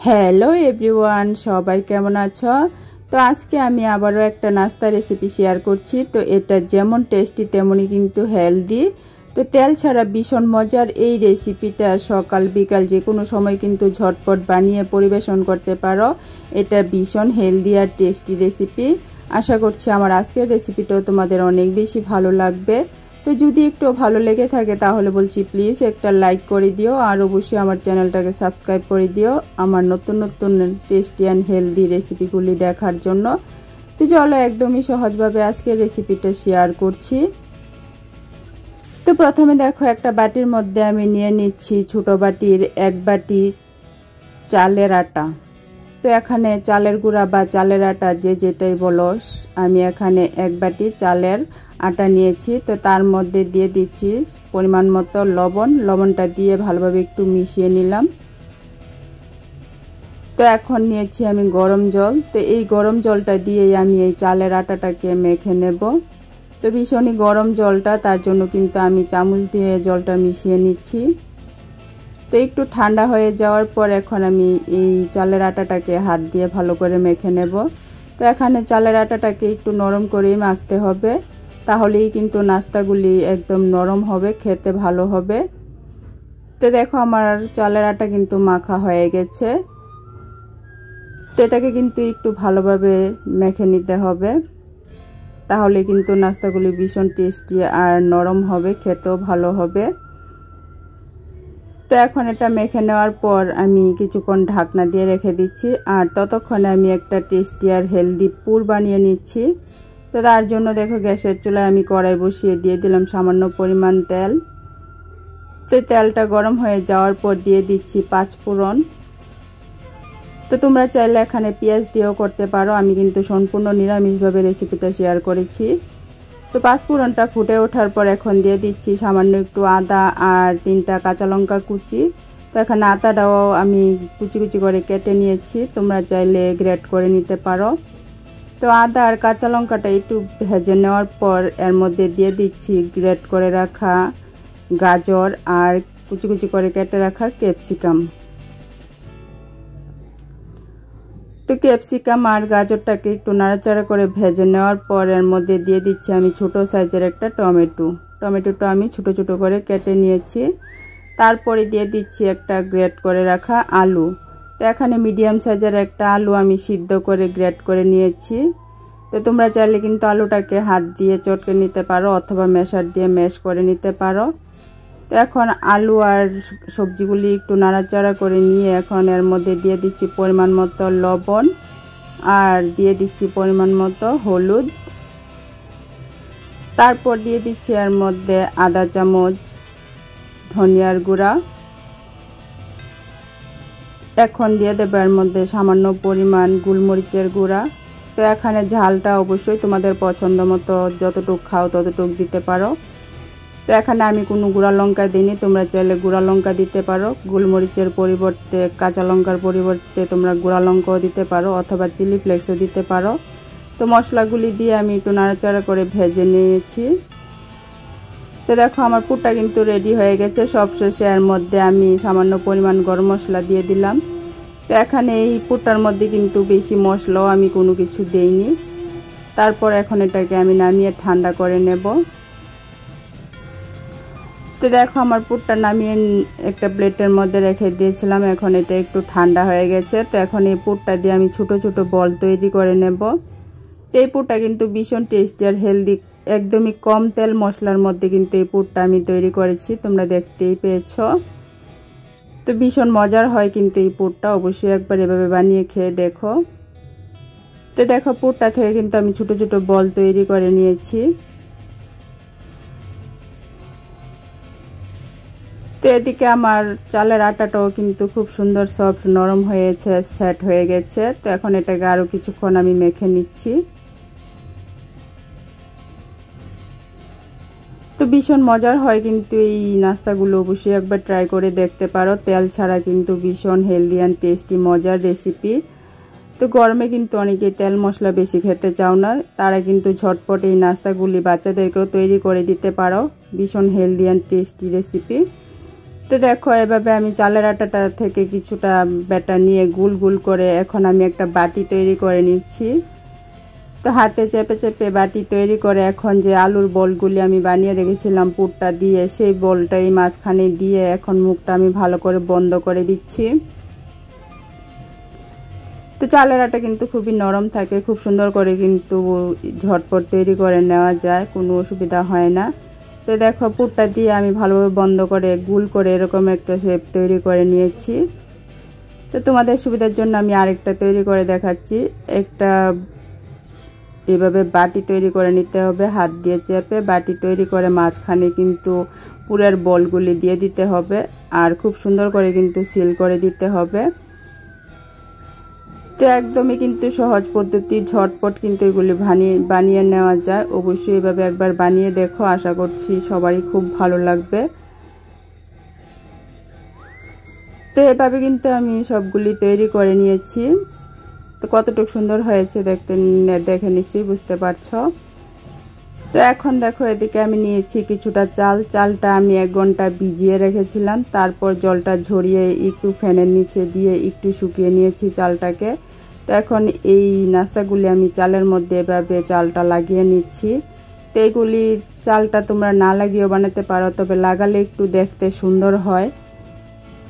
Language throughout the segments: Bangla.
হ্যালো এভরিওয়ান, সবাই কেমন আছো? তো আজকে আমি আবারও একটা নাস্তা রেসিপি শেয়ার করছি। তো এটা যেমন টেস্টি তেমনই কিন্তু হেলদি। তো তেল ছাড়া ভীষণ মজার এই রেসিপিটা সকাল বিকাল যে কোনো সময় কিন্তু ঝটপট বানিয়ে পরিবেশন করতে পারো। এটা ভীষণ হেলদি আর টেস্টি রেসিপি। আশা করছি আমার আজকের রেসিপিটাও তোমাদের অনেক বেশি ভালো লাগবে। তো যদি একটু ভালো লেগে থাকে তাহলে বলছি প্লিজ একটা লাইক করে দিও, আর অবশ্যই আমার চ্যানেলটাকে সাবস্ক্রাইব করে দিও আমার নতুন নতুন টেস্টি অ্যান্ড হেলদি রেসিপিগুলি দেখার জন্য। তো চলো একদমই সহজভাবে আজকে রেসিপিটা শেয়ার করছি। তো প্রথমে দেখো একটা বাটির মধ্যে আমি নিয়ে নিচ্ছি ছোটো বাটির 1 বাটি চালের আটা। তো এখানে চালের গুঁড়া বা চালের আটা যে যেটাই বলো, আমি এখানে 1 বাটি চালের আটা নিয়েছি। তো তার মধ্যে দিয়ে দিচ্ছি পরিমাণ মতো লবণটা দিয়ে ভালোভাবে একটু মিশিয়ে নিলাম। তো এখন নিয়েছি আমি গরম জল। তো এই গরম জলটা দিয়েই আমি এই চালের আটাটাকে মেখে নেব। তো ভীষণই গরম জলটা, তার জন্য কিন্তু আমি চামচ দিয়ে জলটা মিশিয়ে নিচ্ছি। তো একটু ঠান্ডা হয়ে যাওয়ার পর এখন আমি এই চালের আটাটাকে হাত দিয়ে ভালো করে মেখে নেব। তো এখানে চালের আটাটাকে একটু নরম করেই মাখতে হবে, তাহলেই কিন্তু নাস্তাগুলি একদম নরম হবে, খেতে ভালো হবে। তো দেখো আমার চালের আটা কিন্তু মাখা হয়ে গেছে। তো এটাকে কিন্তু একটু ভালোভাবে মেখে নিতে হবে, তাহলে কিন্তু নাস্তাগুলি ভীষণ টেস্টি আর নরম হবে, খেতেও ভালো হবে। তো এখন এটা মেখে নেওয়ার পর আমি কিছুক্ষণ ঢাকনা দিয়ে রেখে দিচ্ছি, আর ততক্ষণে আমি একটা টেস্টি আর হেলদি পুর বানিয়ে নিচ্ছি। তো তার জন্য দেখো গ্যাসের চুলায় আমি কড়াই বসিয়ে দিয়ে দিলাম সামান্য পরিমাণ তেল। তো তেলটা গরম হয়ে যাওয়ার পর দিয়ে দিচ্ছি 5 ফোড়ন। তো তোমরা চাইলে এখানে পেঁয়াজ দিয়েও করতে পারো, আমি কিন্তু সম্পূর্ণ নিরামিষভাবে রেসিপিটা শেয়ার করেছি। তো 5 ফোড়নটা ফুটে ওঠার পর এখন দিয়ে দিচ্ছি সামান্য একটু আদা আর 3টা কাঁচা লঙ্কা কুচি। তো এখানে আদাটাও আমি কুচি কুচি করে কেটে নিয়েছি, তোমরা চাইলে গ্রেট করে নিতে পারো। তো আদা আর কাঁচা লঙ্কাটা একটু ভেজে নেওয়ার পর এর মধ্যে দিয়ে দিচ্ছি গ্রেট করে রাখা গাজর আর কুচি কুচি করে কেটে রাখা ক্যাপসিকাম। তো ক্যাপসিকাম আর গাজরটাকে একটু নাড়াচাড়া করে ভেজে নেওয়ার পর এর মধ্যে দিয়ে দিচ্ছি আমি ছোটো সাইজের একটা টমেটোটা আমি ছোটো ছোটো করে কেটে নিয়েছি। তারপরে দিয়ে দিচ্ছি একটা গ্রেট করে রাখা আলু। তো এখানে মিডিয়াম সাইজের একটা আলু আমি সিদ্ধ করে গ্রেট করে নিয়েছি। তো তোমরা চাইলে কিন্তু আলুটাকে হাত দিয়ে চটকে নিতে পারো অথবা ম্যাশার দিয়ে ম্যাশ করে নিতে পারো। তো এখন আলু আর সবজিগুলি একটু নাড়াচাড়া করে নিয়ে এখন এর মধ্যে দিয়ে দিচ্ছি পরিমাণ মতো লবণ আর দিয়ে দিচ্ছি পরিমাণ মতো হলুদ। তারপর দিয়ে দিচ্ছি এর মধ্যে আধা চামচ ধনিয়ার গুঁড়া। এখন দিয়ে দেবো এর মধ্যে সামান্য পরিমাণ গোলমরিচের গুঁড়া। তো এখানে ঝালটা অবশ্যই তোমাদের পছন্দ মতো যতটুকু খাও ততটুকু দিতে পারো। তো এখানে আমি কোনো গুঁড়া লঙ্কা দিইনি, তোমরা চাইলে গুঁড়া লঙ্কা দিতে পারো। গোলমরিচের পরিবর্তে কাঁচা লঙ্কার পরিবর্তে তোমরা গুঁড়া লঙ্কাও দিতে পারো অথবা চিলি ফ্লেক্সও দিতে পারো। তো মশলাগুলি দিয়ে আমি একটু নাড়াচাড়া করে ভেজে নিয়েছি। তো দেখো আমার পুরটা কিন্তু রেডি হয়ে গেছে। সবশেষে এর মধ্যে আমি সামান্য পরিমাণ গরম মশলা দিয়ে দিলাম। তো এখানে এই পুরটার মধ্যে কিন্তু বেশি মশলাও আমি কোনো কিছু দেইনি। তারপর এখন এটাকে আমি নামিয়ে ঠান্ডা করে নেব। তো দেখো আমার পুরটা নামিয়ে একটা প্লেটের মধ্যে রেখে দিয়েছিলাম, এখন এটা একটু ঠান্ডা হয়ে গেছে। তো এখন এই পুরটা দিয়ে আমি ছোট ছোট বল তৈরি করে নেব। তো এই পুরটা কিন্তু ভীষণ টেস্টি আর হেলদি, একদমই কম তেল মশলার মধ্যে কিন্তু এই পুরটা আমি তৈরি করেছি, তোমরা দেখতেই পেয়েছো। তো ভীষণ মজার হয় কিন্তু এই পুরটা, অবশ্যই একবার এভাবে বানিয়ে খেয়ে দেখো। তো দেখো পুরটা থেকে কিন্তু আমি ছোট ছোট বল তৈরি করে নিয়েছি। তো এদিকে আমার চালের আটাটাও কিন্তু খুব সুন্দর সফট নরম হয়েছে, সেট হয়ে গেছে। তো এখন এটাকে আরও কিছুক্ষণ আমি মেখে নিচ্ছি। তো ভীষণ মজার হয় কিন্তু এই নাস্তাগুলো, অবশ্যই একবার ট্রাই করে দেখতে পারো। তেল ছাড়া কিন্তু ভীষণ হেলদি অ্যান্ড টেস্টি মজার রেসিপি। তো গরমে কিন্তু অনেকে তেল মশলা বেশি খেতে চাও না, তারা কিন্তু ঝটপট এই নাস্তাগুলি বাচ্চাদেরকেও তৈরি করে দিতে পারো। ভীষণ হেলদি অ্যান্ড টেস্টি রেসিপি। তো দেখো এভাবে আমি চালের আটাটা থেকে কিছুটা ব্যাটার নিয়ে গুল গুল করে এখন আমি একটা বাটি তৈরি করে নিচ্ছি। তো হাতে চেপে চেপে বাটি তৈরি করে এখন যে আলুর বলগুলি আমি বানিয়ে রেখেছিলাম পুরটা দিয়ে, সেই বলটাই মাঝখানে দিয়ে এখন মুখটা আমি ভালো করে বন্ধ করে দিচ্ছি। তো চালের আটা কিন্তু খুবই নরম থাকে, খুব সুন্দর করে কিন্তু ঝটপট তৈরি করে নেওয়া যায়, কোনো অসুবিধা হয় না। তো দেখো পুরটা দিয়ে আমি ভালোভাবে বন্ধ করে গুল করে এরকম একটা শেপ তৈরি করে নিয়েছি। তো তোমাদের সুবিধার জন্য আমি আরেকটা তৈরি করে দেখাচ্ছি। একটা এভাবে বাটি তৈরি করে নিতে হবে, হাত দিয়ে চেপে বাটি তৈরি করে মাঝখানে কিন্তু পুরের বলগুলি দিয়ে দিতে হবে আর খুব সুন্দর করে কিন্তু সিল করে দিতে হবে। তো একদমই কিন্তু সহজ পদ্ধতি, ঝটপট কিন্তু এগুলি বানিয়ে নেওয়া যায়। অবশ্যই এভাবে একবার বানিয়ে দেখো, আশা করছি সবারই খুব ভালো লাগবে। তো এভাবে কিন্তু আমি সবগুলি তৈরি করে নিয়েছি। তো কতটুকু সুন্দর হয়েছে দেখে নিশ্চয়ই বুঝতে পারছো। তো এখন দেখো এদিকে আমি নিয়েছি কিছুটা চালটা আমি 1 ঘন্টা ভিজিয়ে রেখেছিলাম, তারপর জলটা ঝরিয়ে একটু ফ্যানের নিচে দিয়ে একটু শুকিয়ে নিয়েছি চালটাকে। তো এখন এই নাস্তাগুলি আমি চালের মধ্যে এভাবে চালটা লাগিয়ে নিচ্ছি। তো এইগুলি চালটা তোমরা না লাগিয়েও বানাতে পারো, তবে লাগালে একটু দেখতে সুন্দর হয়।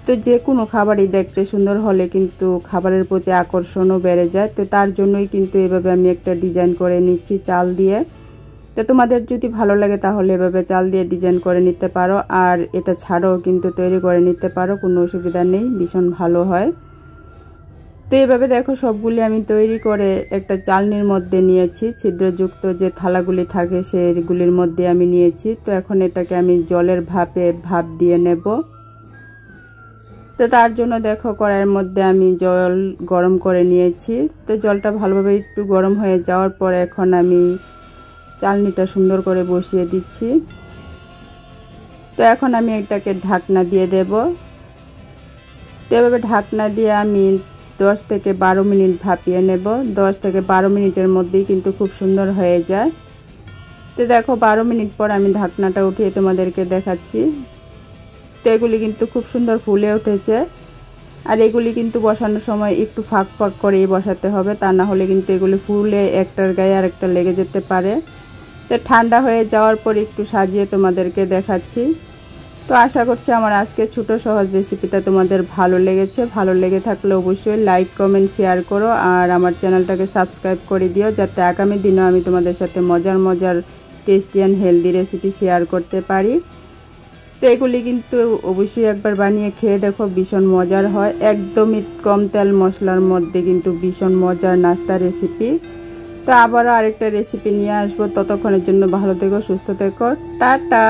তো যে কোনো খাবারই দেখতে সুন্দর হলে কিন্তু খাবারের প্রতি আকর্ষণও বেড়ে যায়। তো তার জন্যই কিন্তু এভাবে আমি একটা ডিজাইন করে নিচ্ছি চাল দিয়ে। তো তোমাদের যদি ভালো লাগে তাহলে এভাবে চাল দিয়ে ডিজাইন করে নিতে পারো, আর এটা ছাড়াও কিন্তু তৈরি করে নিতে পারো, কোনো অসুবিধা নেই, ভীষণ ভালো হয়। তো এইভাবে দেখো সবগুলি আমি তৈরি করে একটা চালনির মধ্যে নিয়েছি, ছিদ্রযুক্ত যে থালাগুলি থাকে সেইগুলির মধ্যে আমি নিয়েছি। তো এখন এটাকে আমি জলের ভাপ দিয়ে নেব। তো তার জন্য দেখো কড়াইয়ের মধ্যে আমি জল গরম করে নিয়েছি। তো জলটা ভালোভাবে একটু গরম হয়ে যাওয়ার পর এখন আমি চালনিটা সুন্দর করে বসিয়ে দিচ্ছি। তো এখন আমি এটাকে ঢাকনা দিয়ে দেব। তো এভাবে ঢাকনা দিয়ে আমি 10 থেকে 12 মিনিট ভাপিয়ে নেব। 10 থেকে 12 মিনিটের মধ্যেই কিন্তু খুব সুন্দর হয়ে যায়। তো দেখো 12 মিনিট পর আমি ঢাকনাটা উঠিয়ে তোমাদেরকে দেখাচ্ছি। তো এগুলি কিন্তু খুব সুন্দর ফুলে উঠেছে, আর এগুলি কিন্তু বসানোর সময় একটু ফাঁক ফাঁক করেই বসাতে হবে, তা না হলে কিন্তু এগুলি ফুলে একটার গায়ে আর একটা লেগে যেতে পারে। তো ঠান্ডা হয়ে যাওয়ার পর একটু সাজিয়ে তোমাদেরকে দেখাচ্ছি। তো আশা করছি আমার আজকে ছোট সহজ রেসিপিটা তোমাদের ভালো লেগেছে। ভালো লেগে থাকলে অবশ্যই লাইক কমেন্ট শেয়ার করো, আর আমার চ্যানেলটাকে সাবস্ক্রাইব করে দিও, যাতে আগামী দিনেও আমি তোমাদের সাথে মজার tasty and healthy recipe share করতে পারি। তো এগুলি কিন্তু অবশ্যই একবার বানিয়ে খেয়ে দেখো, ভীষণ মজার হয়, একদমই কম তেল মশলার মধ্যে কিন্তু ভীষণ মজার নাস্তা রেসিপি। তো আবারও আরেকটা রেসিপি নিয়ে আসবো, ততক্ষণের জন্য ভালো থেকো, সুস্থ থেকো, টাটা।